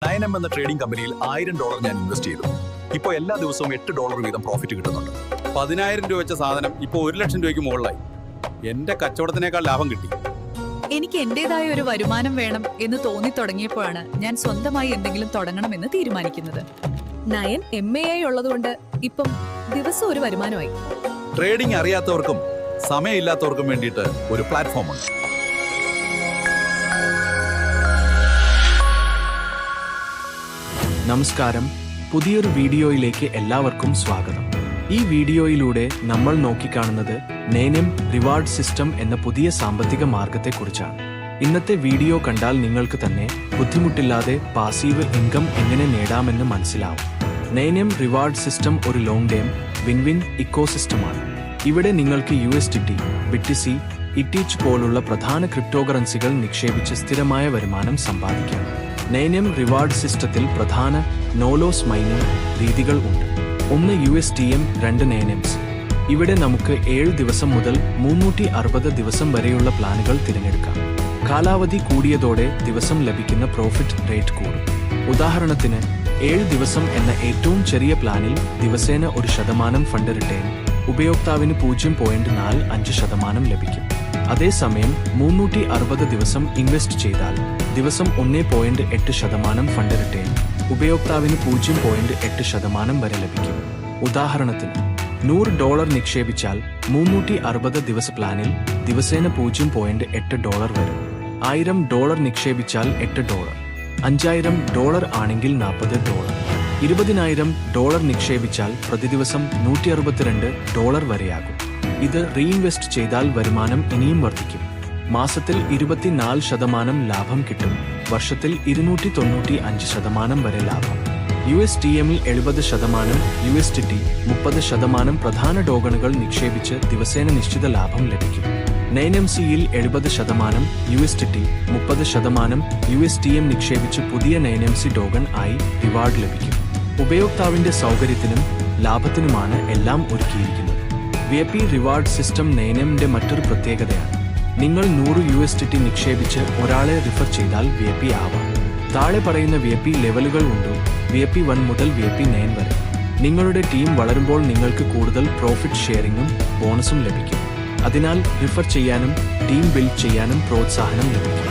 9M എന്ന trading കമ്പനിയിൽ $1000 ഞാൻ ഇൻവെസ്റ്റ് ചെയ്തു. ഇപ്പോൾ എല്ലാ ദിവസവും $8 വീതം പ്രോഫിറ്റ് കിട്ടുന്നുണ്ട്. 10,000 രൂപ വെച്ച സാധനം ഇപ്പോൾ 1,00,000 രൂപയ്ക്ക് മുകളിലായി. എന്റെ കച്ചവടത്തിനേക്കാൾ ലാഭം കിട്ടി. എനിക്ക് എന്റേതായ ഒരു വരുമാനം വേണം എന്ന് തോന്നി തുടങ്ങിയപ്പോഴാണ് ഞാൻ സ്വന്തമായി എന്തെങ്കിലും തുടങ്ങണമെന്ന് തീരുമാനിക്കുന്നത്. 9MAI ഉള്ളതുകൊണ്ട് ഇപ്പം ദിവസം ഒരു വരുമാനമായി. ട്രേഡിംഗ് അറിയാത്തവർക്കും സമയമില്ലാത്തവർക്കും വേണ്ടിയിട്ട് ഒരു പ്ലാറ്റ്ഫോം ഉണ്ട്. നമസ്കാരം, പുതിയൊരു വീഡിയോയിലേക്ക് എല്ലാവർക്കും സ്വാഗതം. ഈ വീഡിയോയിലൂടെ നമ്മൾ നോക്കിക്കാണുന്നത് 9M റിവാർഡ് സിസ്റ്റം എന്ന പുതിയ സാമ്പത്തിക മാർഗത്തെക്കുറിച്ചാണ്. ഇന്നത്തെ വീഡിയോ കണ്ടാൽ നിങ്ങൾക്ക് തന്നെ ബുദ്ധിമുട്ടില്ലാതെ പാസീവ് ഇൻകം എങ്ങനെ നേടാമെന്ന് മനസ്സിലാവും. 9M റിവാർഡ് സിസ്റ്റം ഒരു ലോങ് ടേം വിൻ-വിൻ ഇക്കോസിസ്റ്റമാണ്. ഇവിടെ നിങ്ങൾക്ക് USDT, BTC, ETH പോലുള്ള പ്രധാന ക്രിപ്റ്റോകറൻസികൾ നിക്ഷേപിച്ച് സ്ഥിരമായ വരുമാനം സമ്പാദിക്കാം. 9M റിവാർഡ് സിസ്റ്റത്തിൽ പ്രധാന നോലോസ് മൈനിങ് രീതികൾ ഉണ്ട്. 1 USDM, 2 9Ms. ഇവിടെ നമുക്ക് 7 ദിവസം മുതൽ 360 ദിവസം വരെയുള്ള പ്ലാനുകൾ തിരഞ്ഞെടുക്കാം. കാലാവധി കൂടിയതോടെ ദിവസം ലഭിക്കുന്ന പ്രോഫിറ്റ് റേറ്റ് കൂടും. ഉദാഹരണത്തിന് 7 ദിവസം എന്ന ഏറ്റവും ചെറിയ പ്ലാനിൽ ദിവസേന 1% ഫണ്ട് റിട്ടേൺ ഉപയോക്താവിന് 0.45% ലഭിക്കും. അതേസമയം 360 ദിവസം ഇൻവെസ്റ്റ് ചെയ്താൽ ദിവസം 1.8% ഫണ്ട് റിട്ടേൺ ഉപയോക്താവിന് 0.8% വരെ ലഭിക്കും. ഉദാഹരണത്തിന് $100 നിക്ഷേപിച്ചാൽ 360 ദിവസ പ്ലാനിൽ ദിവസേന $0.8 വരും. $1,000 നിക്ഷേപിച്ചാൽ $8, $5,000 ആണെങ്കിൽ $40, $20,000 നിക്ഷേപിച്ചാൽ പ്രതിദിവസം $162 വരെയാകും. ഇത് റീഇൻവെസ്റ്റ് ചെയ്താൽ വരുമാനം ഇനിയും വർദ്ധിക്കും. മാസത്തിൽ 24% ലാഭം കിട്ടും. വർഷത്തിൽ 295% വരെ ലാഭം. USDM 70%, USDT 30% പ്രധാന ടോക്കണുകൾ നിക്ഷേപിച്ച് ദിവസേന നിശ്ചിത ലാഭം ലഭിക്കും. 9MC-യിൽ 70%, USDT 30%, USDM നിക്ഷേപിച്ച് പുതിയ 9MC ടോക്കൺ ആയി റിവാർഡ് ലഭിക്കും. ഉപയോക്താവിന്റെ സൗകര്യത്തിനും ലാഭത്തിനുമാണ് എല്ലാം ഒരുക്കിയിരിക്കുന്നത്. VIP റിവാർഡ് സിസ്റ്റം 9M-ന്റെ മറ്റൊരു പ്രത്യേകതയാണ്. നിങ്ങൾ 100 USDT നിക്ഷേപിച്ച് ഒരാളെ റിഫർ ചെയ്താൽ VIP ആവാം. താഴെ പറയുന്ന VIP ലെവലുകൾ ഉണ്ട്. VIP 1 മുതൽ VIP 9 വരെ. നിങ്ങളുടെ ടീം വളരുമ്പോൾ നിങ്ങൾക്ക് കൂടുതൽ പ്രോഫിറ്റ് ഷെയറിംഗും ബോണസും ലഭിക്കും. അതിനാൽ റിഫർ ചെയ്യാനും ടീം ബിൽഡ് ചെയ്യാനും പ്രോത്സാഹനം ലഭിക്കും.